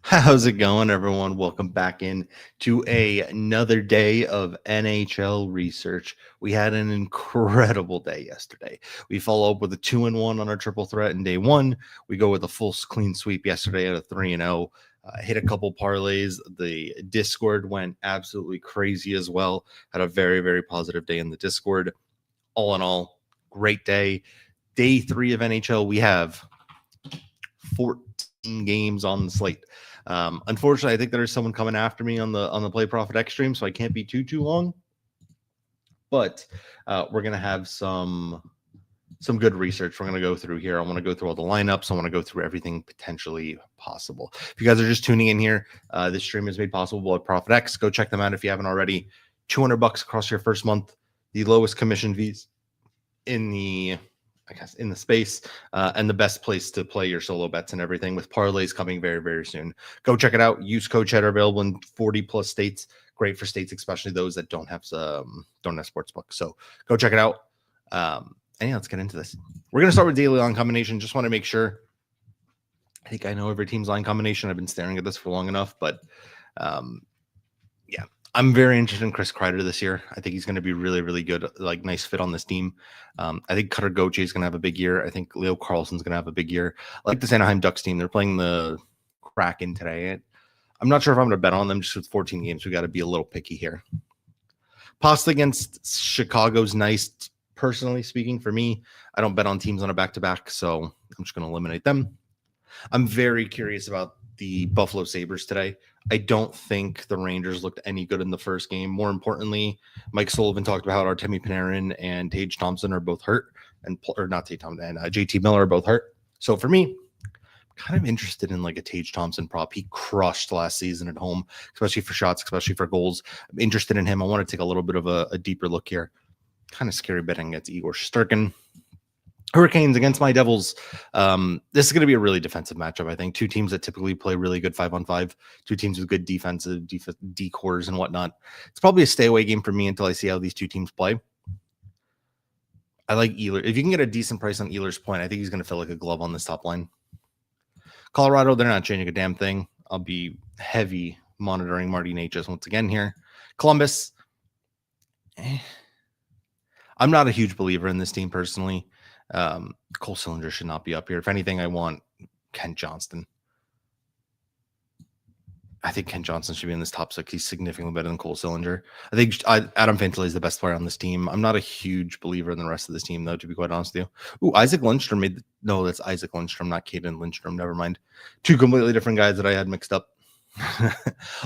How's it going, everyone? Welcome back in to another day of NHL Research. We had an incredible day yesterday. We follow up with a 2-1 on our triple threat in day one. We go with a full clean sweep yesterday at a 3-0. Hit a couple parlays. The Discord went absolutely crazy as well. Had a very, very positive day in the Discord. All in all, great day. Day 3 of NHL, we have 14 games on the slate. Unfortunately, I think there's someone coming after me on the Play Profit X stream, so I can't be too long. But we're gonna have some good research we're going to go through here. I want to go through all the lineups. I want to go through everything potentially possible. If you guys are just tuning in here, this stream is made possible by Profit X. Go check them out if you haven't already. $200 across your first month. The lowest commission fees in the space, and the best place to play your solo bets and everything, with parlays coming very, very soon. Go check it out. Use code Cheddar, available in 40 plus states. Great for states, especially those that don't have sportsbook. So go check it out. And yeah, let's get into this. We're going to start with daily line combination. Just want to make sure. I think I know every team's line combination. I've been staring at this for long enough, but yeah, I'm very interested in Chris Kreider this year. I think he's going to be really, really good, like nice fit on this team. I think Cutter Gauthier is going to have a big year. I think Leo Carlson's going to have a big year. I like this Anaheim Ducks team. They're playing the Kraken today. I'm not sure if I'm going to bet on them. Just with 14 games, we got to be a little picky here. Pasta against Chicago's nice. Personally speaking, for me, I don't bet on teams on a back-to-back, so I'm just going to eliminate them. I'm very curious about the Buffalo Sabres today. I don't think the Rangers looked any good in the first game. More importantly, Mike Sullivan talked about how Artemi Panarin and Tage Thompson are both hurt, or not Tage Thompson, and JT Miller are both hurt. So for me, I'm kind of interested in like a Tage Thompson prop. He crushed last season at home, especially for shots, especially for goals. I'm interested in him. I want to take a little bit of a deeper look here. Kind of scary betting against Igor Shesterkin. Hurricanes against my Devils. This is going to be a really defensive matchup, I think. Two teams that typically play really good 5-on-5. Two teams with good defensive decors and whatnot. It's probably a stay away game for me until I see how these two teams play. I like Ehlers. If you can get a decent price on Ehlers' point, I think he's going to feel like a glove on this top line. Colorado, they're not changing a damn thing. I'll be heavy monitoring Marty Necas once again here. Columbus, I'm not a huge believer in this team personally. Cole Sillinger should not be up here. If anything, I want Kent Johnston. I think Kent Johnston should be in this top 6. He's significantly better than Cole Sillinger. I think Adam Fantilli is the best player on this team. I'm not a huge believer in the rest of this team, though, to be quite honest with you. Ooh, Isaac Lindstrom no, that's Isaac Lindstrom, not Caden Lindstrom. Never mind. Two completely different guys that I had mixed up.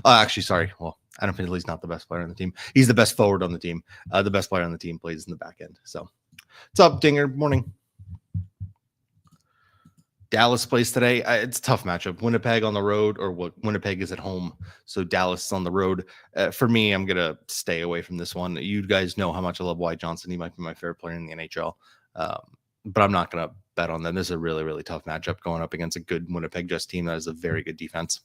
Actually, sorry. Well, Adam Fantilli's not the best player on the team. He's the best forward on the team. The best player on the team plays in the back end. So, what's up, Dinger? Morning. Dallas plays today. It's a tough matchup. Winnipeg on the road, or Winnipeg is at home. So Dallas is on the road. For me, I'm going to stay away from this one. You guys know how much I love Wyatt Johnson. He might be my favorite player in the NHL. But I'm not going to bet on them. This is a really, really tough matchup going up against a good Winnipeg Jets team that has a very good defense.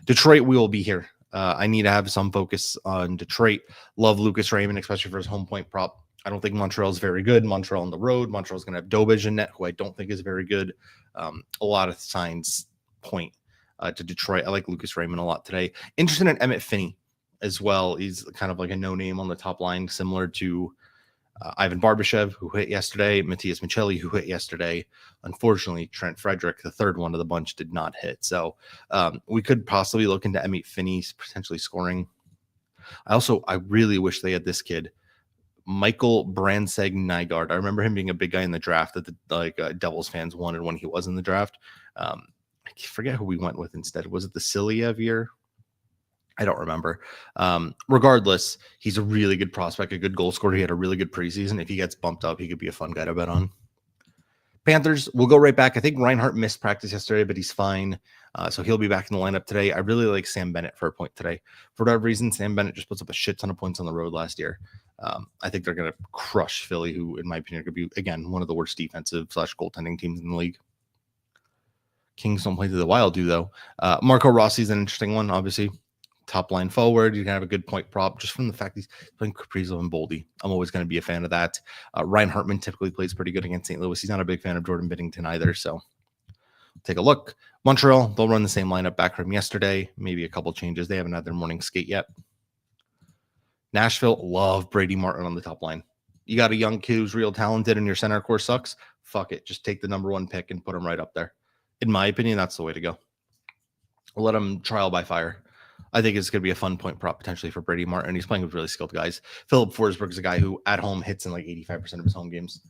Detroit, we will be here. I need to have some focus on Detroit. Love Lucas Raymond, especially for his home point prop. I don't think Montreal's very good. Montreal on the road. Montreal's going to have Dobej in net, who I don't think is very good. A lot of signs point to Detroit. I like Lucas Raymond a lot today. Interested in Emmett Finney as well. He's kind of like a no-name on the top line, similar to Ivan Barbashev, who hit yesterday, Matthias Michelli, who hit yesterday. Unfortunately, Trent Frederick, the third one of the bunch, did not hit. So we could possibly look into Emmett Finney potentially scoring. I really wish they had this kid, Michael Brandseg Nygaard. I remember him being a big guy in the draft that the Devils fans wanted when he was in the draft. I forget who we went with instead. Was it the Siliev year? I don't remember. Regardless, he's a really good prospect, a good goal scorer. He had a really good preseason. If he gets bumped up, he could be a fun guy to bet on. Panthers, we'll go right back. I think Reinhart missed practice yesterday, but he's fine. So he'll be back in the lineup today. I really like Sam Bennett for a point today. For whatever reason, Sam Bennett just puts up a shit ton of points on the road last year. I think they're going to crush Philly, who, in my opinion, could be, again, one of the worst defensive/goaltending teams in the league. Kings don't play to the Wild, though. Marco Rossi's an interesting one, obviously. Top line forward, you can have a good point prop just from the fact he's playing Kaprizov and Boldy. I'm always going to be a fan of that. Ryan Hartman typically plays pretty good against St. Louis. He's not a big fan of Jordan Binnington either, so Take a look. Montreal, they'll run the same lineup back from yesterday, maybe a couple changes. They haven't had their morning skate yet. Nashville, love Brady Martin on the top line. You got a young kid who's real talented and your center core sucks. Fuck it. Just take the number 1 pick and put him right up there. In my opinion, that's the way to go. Let him trial by fire. I think it's going to be a fun point prop potentially for Brady Martin. He's playing with really skilled guys. Philip Forsberg is a guy who at home hits in like 85% of his home games.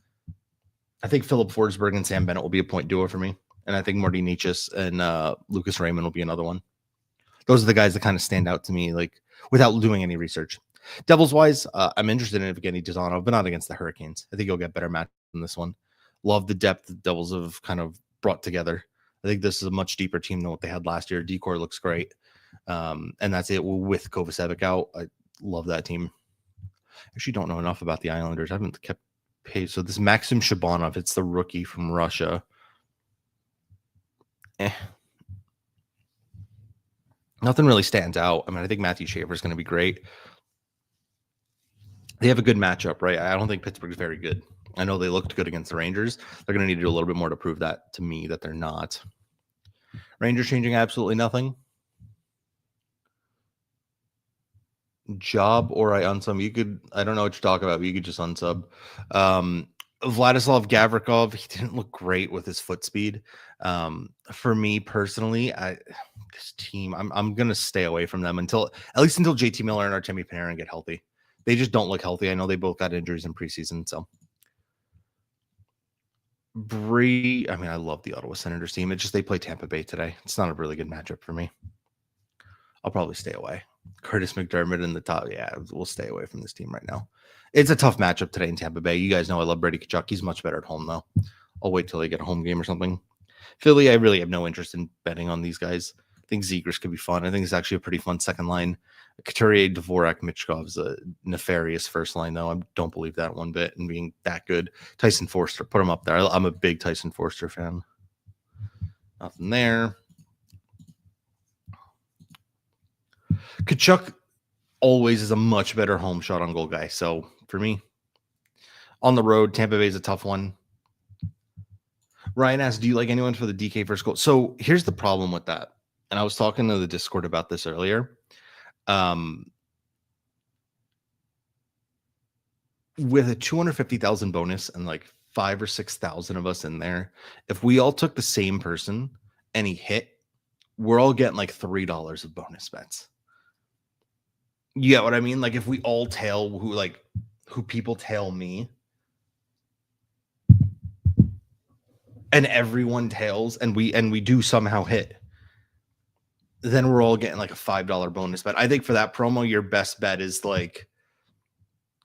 I think Philip Forsberg and Sam Bennett will be a point duo for me. And I think Marty Nietzsche and Lucas Raymond will be another one. Those are the guys that kind of stand out to me, like without doing any research. Devils wise, I'm interested in Evgeny Dozanov, but not against the Hurricanes. I think he'll get better match than this one. Love the depth the Devils have kind of brought together. I think this is a much deeper team than what they had last year. Decor looks great. And that's it with Kovacevic out. I love that team. Actually don't know enough about the Islanders. I haven't kept pace. So this Maxim Shabanov, it's the rookie from Russia. Nothing really stands out. I mean, I think Matthew Schaefer is going to be great. They have a good matchup, right? I don't think Pittsburgh's very good. I know they looked good against the Rangers. They're going to need to do a little bit more to prove that to me that they're not. Rangers changing absolutely nothing. Job or I unsub. You could, I don't know what you're talking about, but you could just unsub. Vladislav Gavrikov, he didn't look great with his foot speed. For me personally, this team, I'm gonna stay away from them until JT Miller and Artemi Panarin get healthy. They just don't look healthy. I know they both got injuries in preseason, so I mean, I love the Ottawa Senators team. It's just they play Tampa Bay today. It's not a really good matchup for me. I'll probably stay away. Curtis McDermott in the top. Yeah, we'll stay away from this team right now. It's a tough matchup today in Tampa Bay. You guys know I love Brady Tkachuk. He's much better at home, though. I'll wait till they get a home game or something. Philly, I really have no interest in betting on these guys. I think Zegras could be fun. I think it's actually a pretty fun second line. Couturier, Dvorak, Michkov is a nefarious first line, though. I don't believe that one bit in being that good. Tyson Forster, put him up there. I'm a big Tyson Forster fan. Nothing there. Tkachuk always is a much better home shot on goal guy. So for me, on the road, Tampa Bay is a tough one. Ryan asked, do you like anyone for the DK first goal? So here's the problem with that. And I was talking to the Discord about this earlier. With a 250,000 bonus and like 5,000 or 6,000 of us in there, if we all took the same person and he hit, we're all getting like $3 of bonus bets. You get what I mean? Like if we all tail who people tail me and everyone tails and we do somehow hit, then we're all getting like a $5 bonus bet. I think for that promo, your best bet is like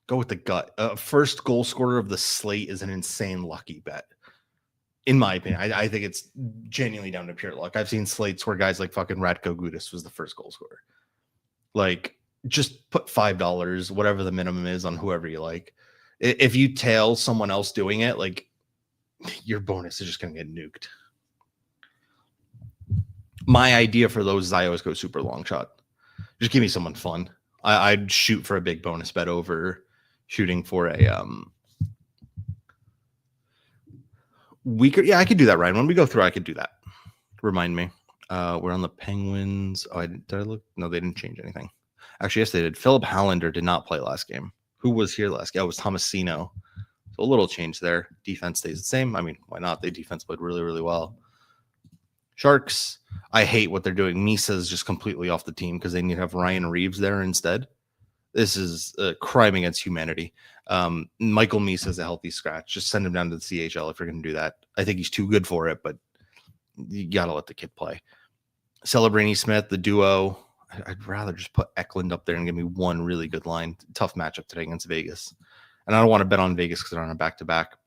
go with the gut. First goal scorer of the slate is an insane lucky bet. In my opinion, I think it's genuinely down to pure luck. I've seen slates where guys like fucking Ratko Gudas was the first goal scorer. Like, just put $5, whatever the minimum is, on whoever you like. If you tail someone else doing it, like, your bonus is just going to get nuked. My idea for those is I always go super long shot. Just give me someone fun. I'd shoot for a big bonus bet over shooting for a weaker. Yeah, I could do that, Ryan. When we go through, I could do that. Remind me. We're on the Penguins. Oh, did I look? No, they didn't change anything. Actually, yes, they did. Philip Hallander did not play last game. Who was here last game? Oh, it was Tomasino. So a little change there. Defense stays the same. I mean, why not? Their defense played really, really well. Sharks, I hate what they're doing. Misa is just completely off the team because they need to have Ryan Reeves there instead. This is a crime against humanity. Michael Misa is a healthy scratch. Just send him down to the CHL if you're going to do that. I think he's too good for it, but you got to let the kid play. Celebrini Smith, the duo. I'd rather just put Eklund up there and give me one really good line. Tough matchup today against Vegas. And I don't want to bet on Vegas because they're on a back-to-back.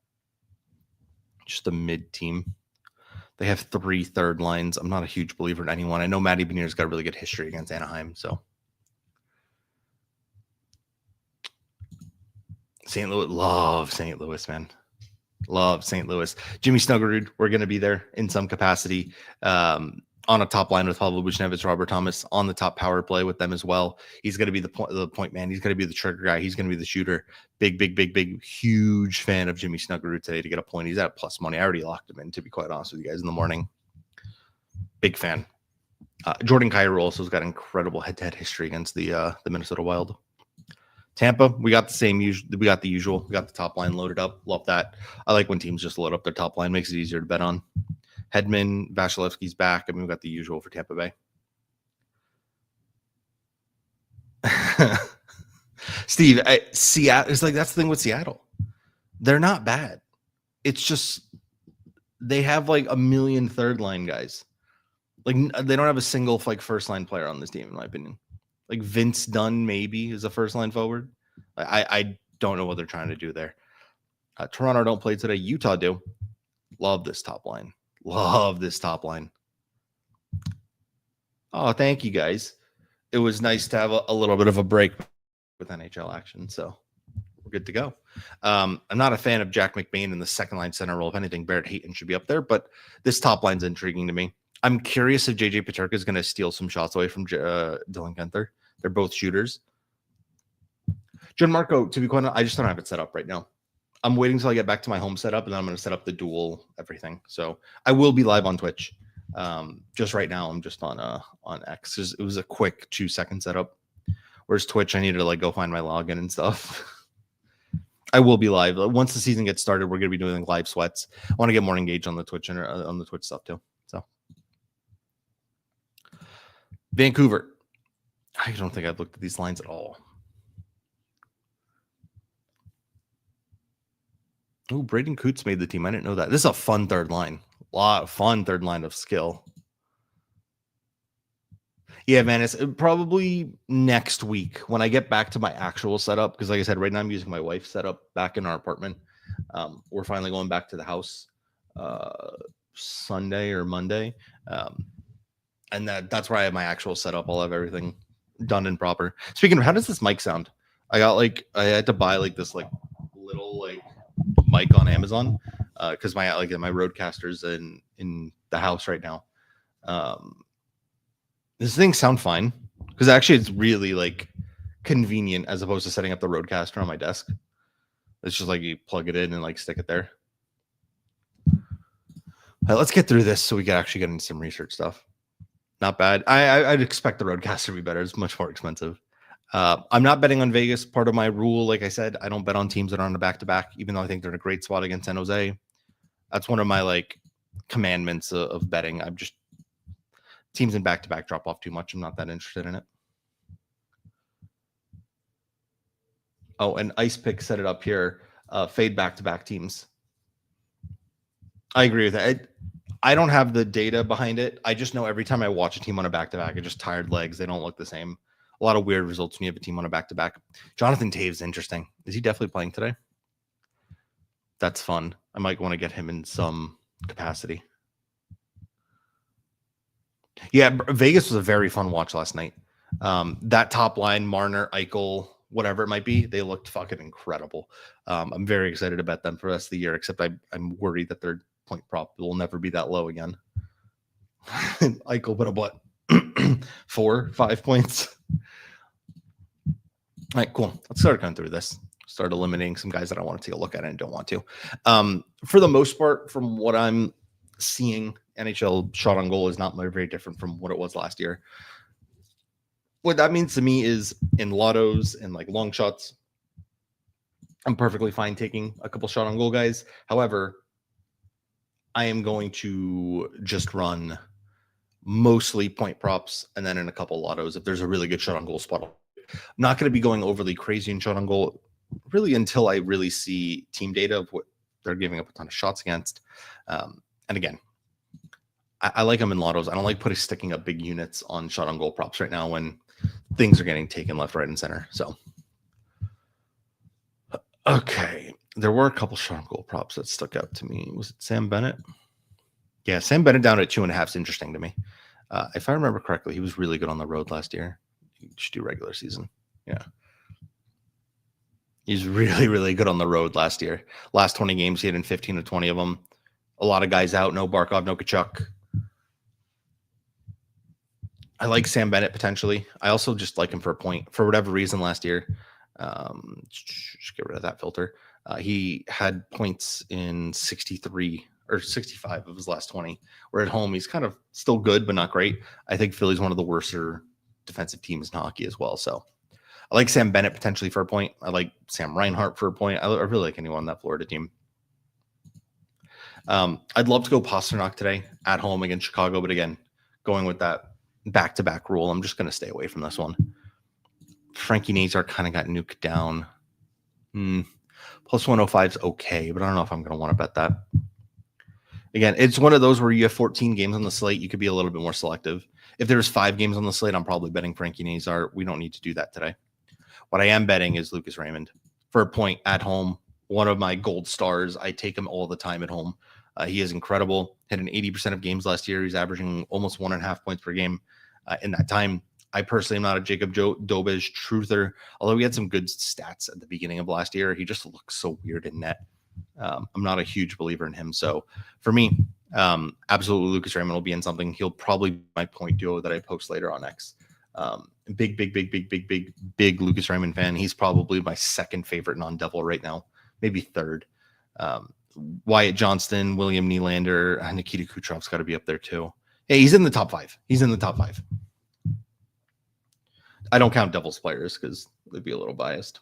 Just a mid team. They have 3 third lines. I'm not a huge believer in anyone. I know Matty Benier's got a really good history against Anaheim. So St. Louis, love St. Louis, man. Love St. Louis. Jimmy Snuggerud, we're going to be there in some capacity. On a top line with Pavel Buchnevich, Robert Thomas, on the top power play with them as well. He's going to be the point man. He's going to be the trigger guy. He's going to be the shooter. Big, huge fan of Jimmy Snuggerud today to get a point. He's at plus money. I already locked him in, to be quite honest with you guys, in the morning. Big fan. Jordan Kyrou also has got incredible head-to-head history against the Minnesota Wild. Tampa, we got the same. We got the usual. We got the top line loaded up. Love that. I like when teams just load up their top line. Makes it easier to bet on. Hedman, Vasilevsky's back. I mean, we got the usual for Tampa Bay. Steve, Seattle is like, that's the thing with Seattle. They're not bad. It's just they have like a million third line guys. Like they don't have a single like first line player on this team, in my opinion. Like Vince Dunn maybe is a first line forward. I don't know what they're trying to do there. Toronto don't play today. Utah do. Love this top line. Love this top line. Oh, thank you guys. It was nice to have a little bit of a break with NHL action, so we're good to go. I'm not a fan of Jack McBain in the second line center role. If anything, Barrett Hayton should be up there, but this top line's intriguing to me. I'm curious if JJ Peterka is going to steal some shots away from Dylan Guenther. They're both shooters. Gianmarco, to be quite honest, I just don't have it set up right now. I'm waiting until I get back to my home setup, and then I'm going to set up the dual everything. So I will be live on Twitch. Just right now, I'm just on X. It was a quick 2-second setup. Whereas Twitch, I needed to like go find my login and stuff. I will be live once the season gets started. We're going to be doing live sweats. I want to get more engaged on the Twitch and on the Twitch stuff too. So Vancouver. I don't think I've looked at these lines at all. Oh, Braden Coots made the team. I didn't know that. This is a fun third line. A lot of fun third line of skill. Yeah, man, it's probably next week when I get back to my actual setup. Because like I said, right now I'm using my wife's setup back in our apartment. We're finally going back to the house Sunday or Monday. And that's where I have my actual setup. I'll have everything done and proper. Speaking of, how does this mic sound? I had to buy like this like little like mic on Amazon because my Rodecaster's in the house right now. This thing sound fine because actually it's really like convenient as opposed to setting up the Rodecaster on my desk. It's just like you plug it in and like stick it there. All right, let's get through this so we can actually get into some research stuff. Not bad. I'd expect the Rodecaster to be better. It's much more expensive. I'm not betting on Vegas. Part of my rule, like I said, I don't bet on teams that are on a back-to-back, even though I think they're in a great spot against San Jose. That's one of my like commandments of betting. I'm just teams in back-to-back drop off too much. I'm not that interested in it. Oh, and Ice Pick set it up here. Fade back-to-back teams. I agree with that. I don't have the data behind it. I just know every time I watch a team on a back-to-back, I just tired legs. They don't look the same. A lot of weird results when you have a team on a back-to-back. Jonathan Taves, interesting. Is he definitely playing today? That's fun. I might want to get him in some capacity. Yeah, Vegas was a very fun watch last night. That top line, Marner, Eichel, whatever it might be, they looked fucking incredible. I'm very excited to bet them for the rest of the year, except I'm worried that their point prop will never be that low again. Eichel put up what? 4-5 points. All right, cool. Let's start going through this. Start eliminating some guys that I want to take a look at and don't want to. For the most part, from what I'm seeing, NHL shot on goal is not very different from what it was last year. What that means to me is in lottos and like long shots, I'm perfectly fine taking a couple shot on goal guys. However, I am going to just run mostly point props and then in a couple lottos if there's a really good shot on goal spot. I'm not going to be going overly crazy in shot on goal really until I really see team data of what they're giving up a ton of shots against. And again, I like them in lottos. I don't like sticking up big units on shot on goal props right now when things are getting taken left, right, and center. So, okay. There were a couple shot on goal props that stuck out to me. Was it Sam Bennett? Yeah, Sam Bennett down at 2.5 is interesting to me. If I remember correctly, he was really good on the road last year. You should do regular season. Yeah. He's really, really good on the road last year. Last 20 games, he had in 15 to 20 of them. A lot of guys out. No Barkov, no Kachuk. I like Sam Bennett potentially. I also just like him for a point. For whatever reason last year, just get rid of that filter. He had points in 63 or 65 of his last 20. Where at home, he's kind of still good, but not great. I think Philly's one of the worser defensive teams in hockey as well. So I like Sam Bennett potentially for a point. I like Sam Reinhart for a point. I really like anyone on that Florida team. I'd love to go Pasternak today at home against Chicago, but again, going with that back-to-back rule, I'm just going to stay away from this one. Frankie Nazar kind of got nuked down. Plus 105 is okay, but I don't know if I'm going to want to bet that. Again, it's one of those where you have 14 games on the slate. You could be a little bit more selective. If there's 5 games on the slate, I'm probably betting Frankie Nazar. We don't need to do that today. What I am betting is Lucas Raymond for a point at home. One of my gold stars. I take him all the time at home. He is incredible. Hit an 80% of games last year. He's averaging almost 1.5 points per game in that time. I personally am not a Jacob Dobej truther, although he had some good stats at the beginning of last year. He just looks so weird in net. I'm not a huge believer in him. So for me, absolutely Lucas Raymond will be in something. He'll probably be my point duo that I post later on X. Big Lucas Raymond fan. He's probably my second favorite non-Devil right now, maybe third. Wyatt Johnston, William Nylander, Nikita Kucherov's got to be up there too. Yeah, he's in the top 5. I don't count Devils players because they'd be a little biased.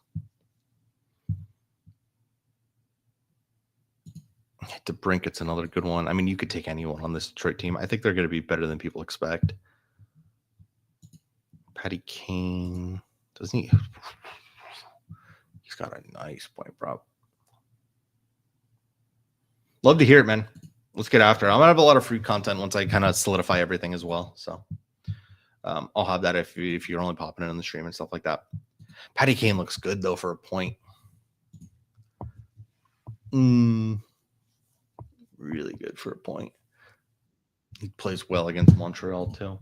DeBrincat's another good one. I mean, you could take anyone on this Detroit team. I think they're going to be better than people expect. Patty Kane, doesn't he? He's got a nice point prop. Love to hear it, man. Let's get after it. I'm going to have a lot of free content once I kind of solidify everything as well. So I'll have that if you're only popping in on the stream and stuff like that. Patty Kane looks good, though, for a point. Really good for a point. He plays well against Montreal, too.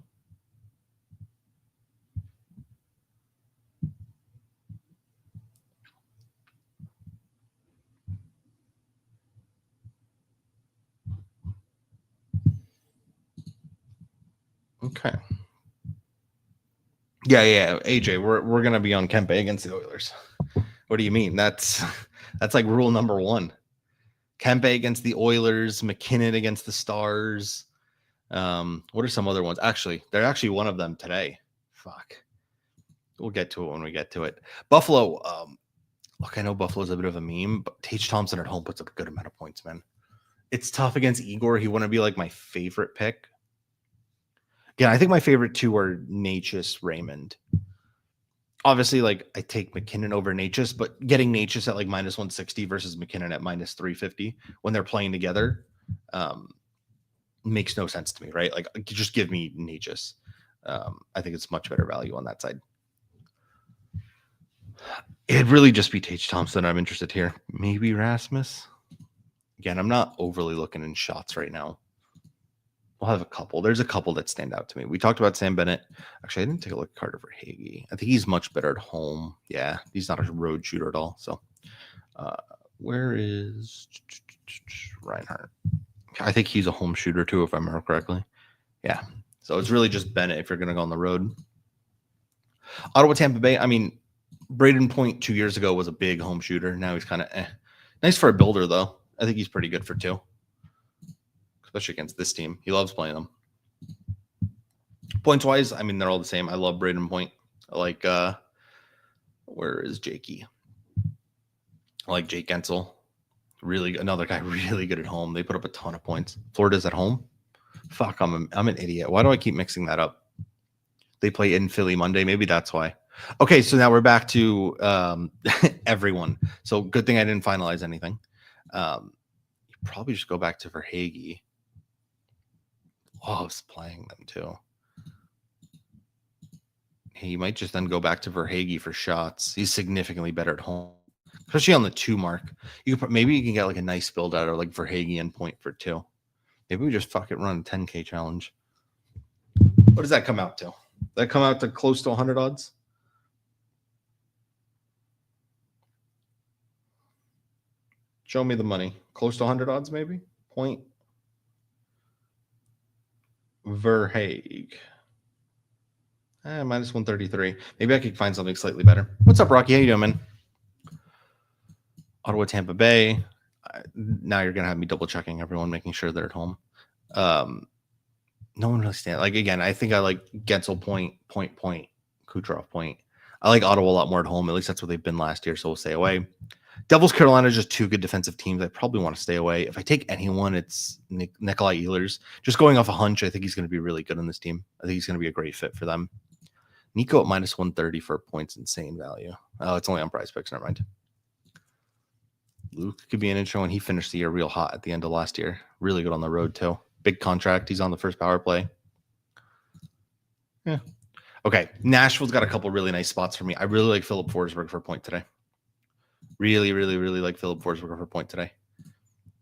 Okay. Yeah. AJ, we're gonna be on Kempe against the Oilers. What do you mean? That's like rule number 1. Kempe against the Oilers, McKinnon against the Stars. What are some other ones? Actually, they're actually one of them today. Fuck. We'll get to it when we get to it. Buffalo. Look, I know Buffalo's a bit of a meme, but Tage Thompson at home puts up a good amount of points, man. It's tough against Igor. He wouldn't be like my favorite pick. Yeah, I think my favorite 2 are Natchez, Raymond. Obviously, like I take McKinnon over Natchez, but getting Natchez at like minus 160 versus McKinnon at minus 350 when they're playing together makes no sense to me, right? Like just give me Natchez. I think it's much better value on that side. It'd really just be Tage Thompson I'm interested here. Maybe Rasmus. Again, I'm not overly looking in shots right now. We'll have a couple. There's a couple that stand out to me. We talked about Sam Bennett. Actually, I didn't take a look at Carter Verhaeghe. I think he's much better at home. Yeah, he's not a road shooter at all. So where is Reinhart? I think he's a home shooter too, if I remember correctly. Yeah. So it's really just Bennett if you're going to go on the road. Ottawa, Tampa Bay. I mean, Braden Point 2 years ago was a big home shooter. Now he's kind of nice for a builder, though. I think he's pretty good for 2. Especially against this team. He loves playing them. Points-wise, I mean, they're all the same. I love Braden Point. I like, where is Jakey? I like Jake Gensel. Really, another guy really good at home. They put up a ton of points. Florida's at home? Fuck, I'm an idiot. Why do I keep mixing that up? They play in Philly Monday. Maybe that's why. Okay, so now we're back to everyone. So good thing I didn't finalize anything. You probably just go back to Verhaeghe. Loves playing them too. Hey, you might just then go back to Verhaeghe for shots. He's significantly better at home, especially on the 2 mark. Maybe you can get like a nice build out of like Verhaeghe and Point for 2. Maybe we just fucking run a 10K challenge. What does that come out to? That come out to close to 100 odds? Show me the money. Close to 100 odds, maybe? Point Verhaeghe. Minus 133. Maybe I could find something slightly better. What's up, Rocky? How you doing, man? Ottawa, Tampa Bay. Now you're gonna have me double checking everyone, making sure they're at home. No one really stands. Like again, I think I like Gensel point, Kucherov point. I like Ottawa a lot more at home. At least that's what they've been last year. So we'll stay away. Devils, Carolina, just two good defensive teams. I probably want to stay away. If I take anyone, it's Nikolai Ehlers. Just going off a hunch, I think he's going to be really good on this team. I think he's going to be a great fit for them. Nico at minus 130 for points, insane value. Oh, it's only on Prize Picks. Never mind. Luke could be an intro, and he finished the year real hot at the end of last year. Really good on the road, too. Big contract. He's on the first power play. Yeah. Okay. Nashville's got a couple really nice spots for me. I really like Philip Forsberg for a point today. Really, really, really like Philip Forsberg for a point today.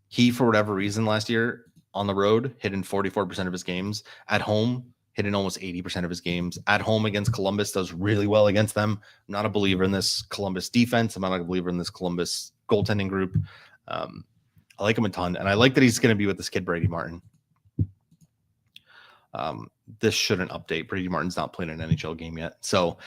He, for whatever reason, last year on the road, hit in 44% of his games. At home, hit in almost 80% of his games. At home against Columbus, does really well against them. I'm not a believer in this Columbus defense. I'm not a believer in this Columbus goaltending group. I like him a ton, and I like that he's going to be with this kid, Brady Martin. This shouldn't update. Brady Martin's not playing an NHL game yet. So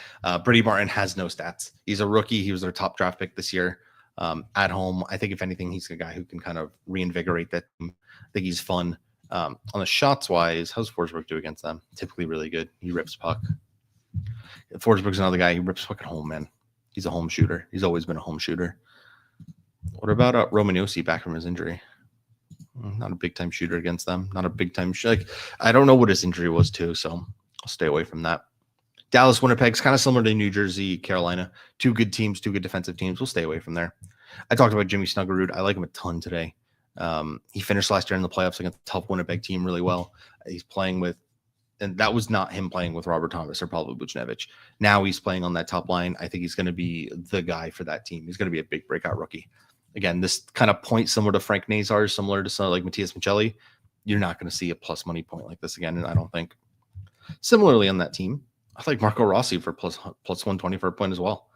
Brady Martin has no stats. He's a rookie. He was their top draft pick this year. At home, I think if anything, he's a guy who can kind of reinvigorate that team. I think he's fun. On the shots wise, how's Forsberg do against them? Typically really good. He rips puck. Forsberg's another guy who rips puck at home, man. He's a home shooter. He's always been a home shooter. What about Roman Josi back from his injury? Not a big-time shooter against them. Not a big-time like I don't know what his injury was, too, so I'll stay away from that. Dallas, Winnipeg's kind of similar to New Jersey, Carolina. Two good teams, two good defensive teams. We'll stay away from there. I talked about Jimmy Snuggerud. I like him a ton today. He finished last year in the playoffs against a tough Winnipeg team really well. He's playing with, and that was not him playing with Robert Thomas or Pavel Buchnevich. Now he's playing on that top line. I think he's going to be the guy for that team. He's going to be a big breakout rookie. Again, this kind of point similar to Frank Nazar, similar to some like Matthias Michelli. You're not going to see a plus money point like this again, and I don't think. Similarly on that team, I like Marco Rossi for plus 120 for a point as well.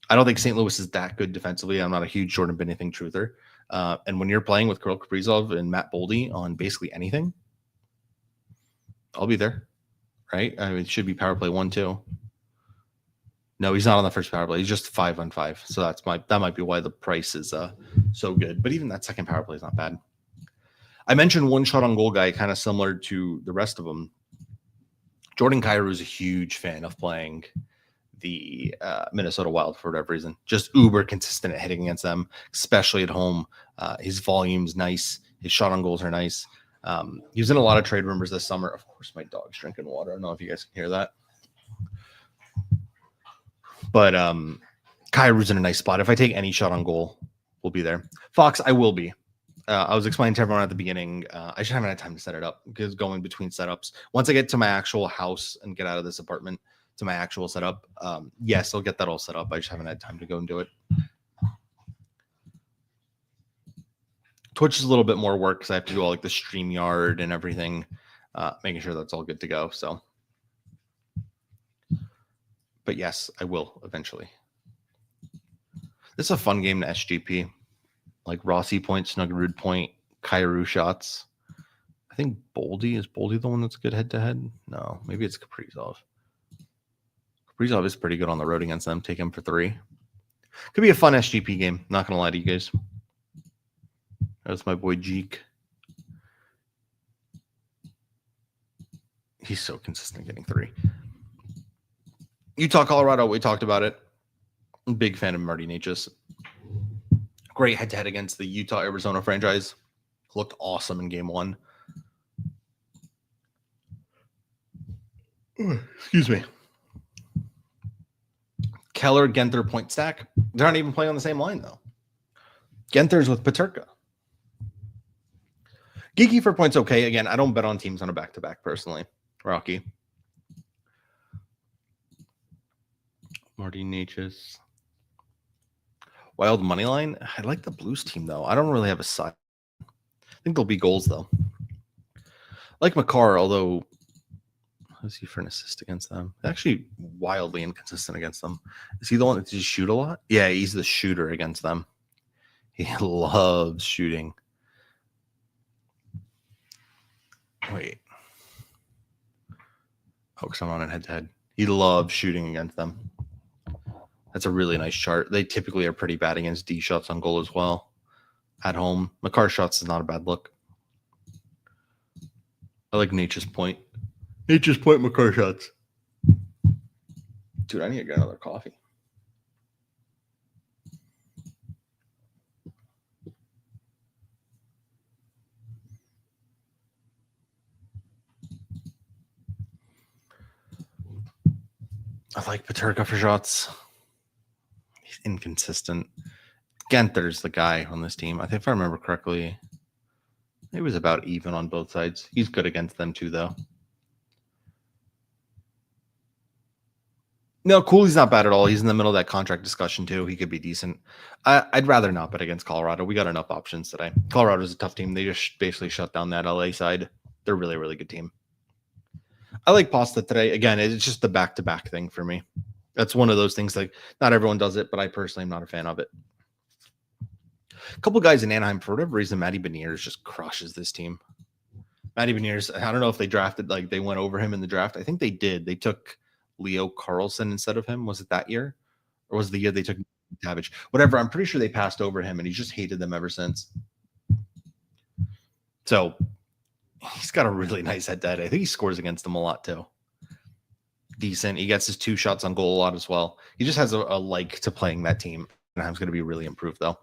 I don't think St. Louis is that good defensively. I'm not a huge Jordan Binnington truther. And when you're playing with Kirill Kaprizov and Matt Boldy on basically anything, I'll be there, right? I mean, it should be power play 1-2. No, he's not on the first power play. He's just 5-on-5. So that might be why the price is so good. But even that second power play is not bad. I mentioned one shot on goal guy, kind of similar to the rest of them. Jordan Kyrou is a huge fan of playing the Minnesota Wild for whatever reason. Just uber consistent at hitting against them, especially at home. His volume's nice. His shot on goals are nice. He was in a lot of trade rumors this summer. Of course, my dog's drinking water. I don't know if you guys can hear that. But Kyrou's in a nice spot. If I take any shot on goal, we'll be there. Fox, I will be. I was explaining to everyone at the beginning. I just haven't had time to set it up because going between setups. Once I get to my actual house and get out of this apartment to my actual setup, yes, I'll get that all set up. I just haven't had time to go and do it. Twitch is a little bit more work because I have to do all like the StreamYard and everything, making sure that's all good to go. So. But yes, I will eventually. This is a fun game to SGP. Like Rossi point, Snuggerud point, Kyrou shots. I think Boldy. Is Boldy the one that's good head-to-head? No, maybe it's Kaprizov. Kaprizov is pretty good on the road against them. Take him for 3. Could be a fun SGP game. Not going to lie to you guys. That's my boy Jeek. He's so consistent getting 3. Utah, Colorado, we talked about it. Big fan of Marty Necas. Great head-to-head against the Utah-Arizona franchise. Looked awesome in game 1. Excuse me. Keller, Genther, point stack. They're not even playing on the same line, though. Genther's with Peterka. Geeky for points, okay. Again, I don't bet on teams on a back-to-back, personally. Rocky. Marty Necas. Wild money line. I like the Blues team, though. I don't really have a side. I think there'll be goals, though. I like Makar, although who's he for an assist against them? Actually, wildly inconsistent against them. Is he the one that just shoot a lot? Yeah, he's the shooter against them. He loves shooting. Wait. Oh, because I'm on a head-to-head. He loves shooting against them. That's a really nice chart. They typically are pretty bad against D shots on goal as well. at home. Makar shots is not a bad look. I like Nature's Point. Nature's Point Makar shots. Dude, I need to get another coffee. I like Paterka for shots. He's inconsistent. Genther's the guy on this team. I think if I remember correctly, it was about even on both sides. He's good against them too, though. No, Cooley's not bad at all. He's in the middle of that contract discussion too. He could be decent. I'd rather not bet against Colorado. We got enough options today. Colorado's a tough team. They just basically shut down that LA side. They're really, really good team. I like Pasta today. Again, it's just the back-to-back thing for me. That's one of those things, like, not everyone does it, but I personally am not a fan of it. A couple guys in Anaheim, for whatever reason, Matty Beniers just crushes this team. Matty Beniers, I don't know if they drafted, like, they went over him in the draft. I think they did. They took Leo Carlson instead of him. Was it that year? Or was it the year they took Tavish? Whatever. I'm pretty sure they passed over him, and he just hated them ever since. So he's got a really nice head-to-head. I think he scores against them a lot, too. Decent. He gets his 2 shots on goal a lot as well. He just has a like to playing that team. Anaheim's going to be really improved, though.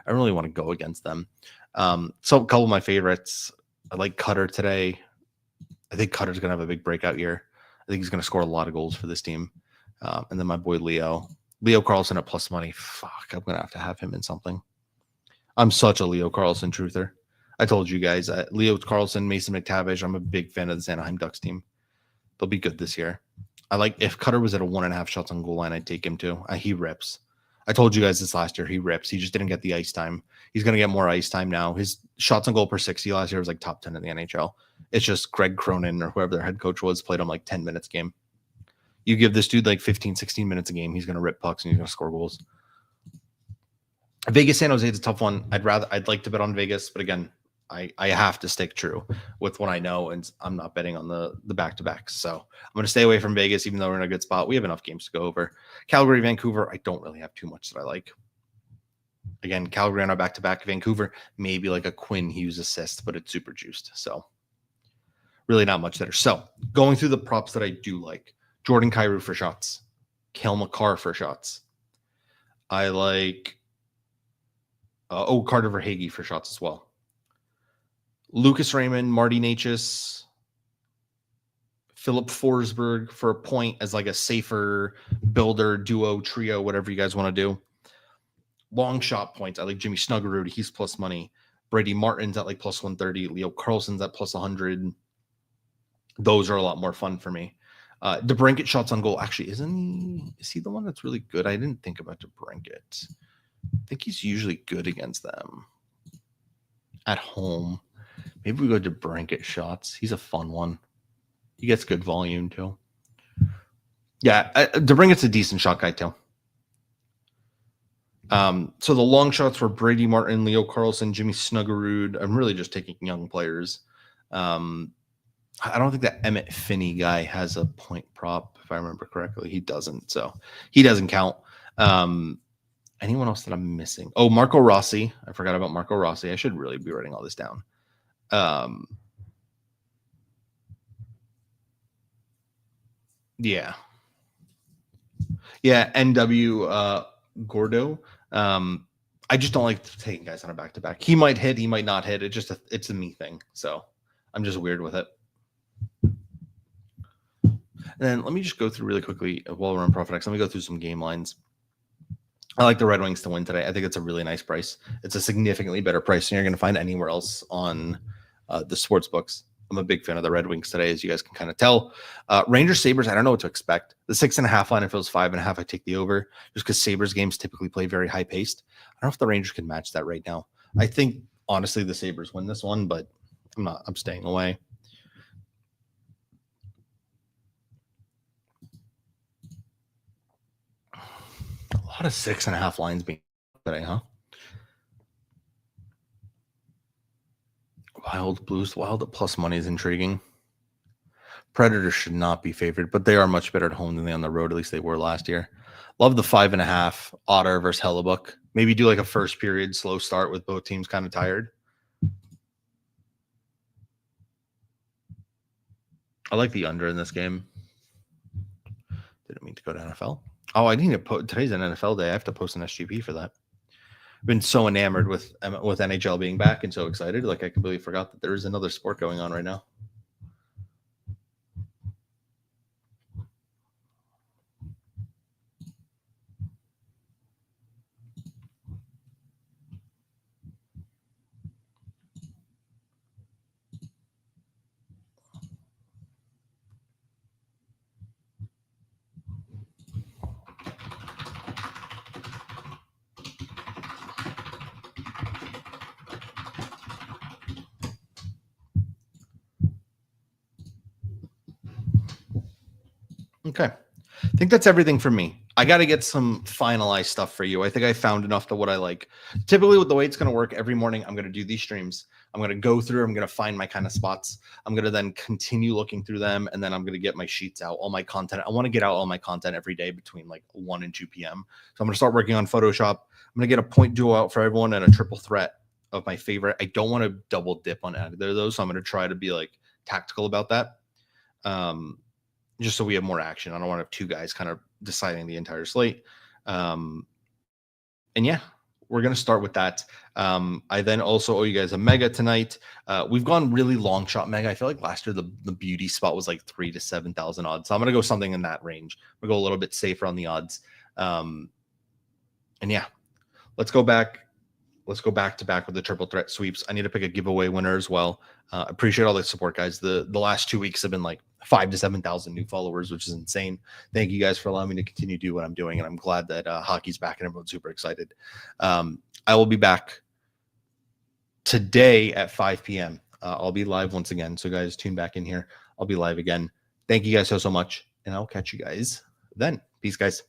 I really want to go against them. So a couple of my favorites. I like Cutter today. I think Cutter's going to have a big breakout year. I think he's going to score a lot of goals for this team. And then my boy Leo Carlson at plus money. Fuck, I'm going to have him in something. I'm such a Leo Carlson truther. I told you guys, Leo Carlson, Mason McTavish. I'm a big fan of the Anaheim Ducks team. They'll be good this year. I like, if Cutter was at a 1.5 shots on goal line, I'd take him too. He rips. I told you guys this last year. He rips. He just didn't get the ice time. He's going to get more ice time now. His shots on goal per 60 last year was like top 10 in the NHL. It's just Greg Cronin or whoever their head coach was played him like 10 minutes a game. You give this dude like 15, 16 minutes a game, he's going to rip pucks and he's going to score goals. Vegas San Jose is a tough one. I'd like to bet on Vegas, but again, I have to stick true with what I know, and I'm not betting on the back-to-backs. So I'm going to stay away from Vegas, even though we're in a good spot. We have enough games to go over. Calgary, Vancouver, I don't really have too much that I like. Again, Calgary on our back-to-back. Vancouver, maybe like a Quinn Hughes assist, but it's super juiced. So really not much there. So going through the props that I do like. Jordan Kyrou for shots. Cale Makar for shots. I like Carter Verhaeghe for shots as well. Lucas Raymond, Marty Necas, Philip Forsberg for a point as like a safer builder, duo, trio, whatever you guys want to do. Long shot points. I like Jimmy Snuggerud. He's plus money. Brady Martin's at like plus 130. Leo Carlson's at plus 100. Those are a lot more fun for me. DeBrincat shots on goal. Actually, is he the one that's really good? I didn't think about DeBrincat. I think he's usually good against them at home. Maybe we go to DeBrincat shots. He's a fun one. He gets good volume too. Yeah, DeBrincat's a decent shot guy too. So the long shots were Brady Martin, Leo Carlson, Jimmy Snuggerud. I'm really just taking young players. I don't think that Emmett Finney guy has a point prop, if I remember correctly. He doesn't, so he doesn't count. Anyone else that I'm missing? Oh, Marco Rossi. I forgot about Marco Rossi. I should really be writing all this down. Yeah, NW Gordo. I just don't like taking guys on a back-to-back. He might hit, he might not hit. It's a me thing, so I'm just weird with it. And then let me just go through really quickly while we're on ProfitX. Let me go through some game lines. I like the Red Wings to win today. I think it's a really nice price. It's a significantly better price than you're going to find anywhere else on the sports books. I'm a big fan of the Red Wings today, as you guys can kind of tell. Rangers Sabres, I don't know what to expect. The 6.5 line, if it was 5.5, I take the over, just because Sabres games typically play very high paced. I don't know if the Rangers can match that right now. I think honestly the Sabres win this one, but I'm staying away. A lot of 6.5 lines being today, huh? Wild at plus money is intriguing. Predators should not be favored, but they are much better at home than they on the road. At least they were last year. Love the 5.5 Otter versus Hellebuck. Maybe do like a first period slow start with both teams kind of tired. I like the under in this game. Didn't mean to go to NFL. Oh, I need to put today's an NFL day. I have to post an SGP for that. I've been so enamored with NHL being back and so excited. Like I completely forgot that there is another sport going on right now. Okay. I think that's everything for me. I got to get some finalized stuff for you. I think I found enough to what I like. Typically, with the way it's going to work, every morning I'm going to do these streams. I'm going to go through, I'm going to find my kind of spots. I'm going to then continue looking through them, and then I'm going to get my sheets out, all my content. I want to get out all my content every day between like 1 and 2 p.m. So I'm going to start working on Photoshop. I'm going to get a point duo out for everyone and a triple threat of my favorite. I don't want to double dip on either of those, so I'm going to try to be like tactical about that. Just so we have more action. I don't want to have two guys kind of deciding the entire slate. And yeah, we're going to start with that. I then also owe you guys a mega tonight. We've gone really long shot mega. I feel like last year the beauty spot was like 3,000 to 7,000 odds. So I'm going to go something in that range. We'll go a little bit safer on the odds. And yeah, let's go back. Let's go back to back with the triple threat sweeps. I need to pick a giveaway winner as well. Appreciate all the support, guys. The last 2 weeks have been like 5,000 to 7,000 new followers, which is insane. Thank you guys for allowing me to continue to do what I'm doing. And I'm glad that hockey's back and everyone's super excited. I will be back today at 5 p.m. I'll be live once again. So guys, tune back in here. I'll be live again. Thank you guys so much. And I'll catch you guys then. Peace, guys.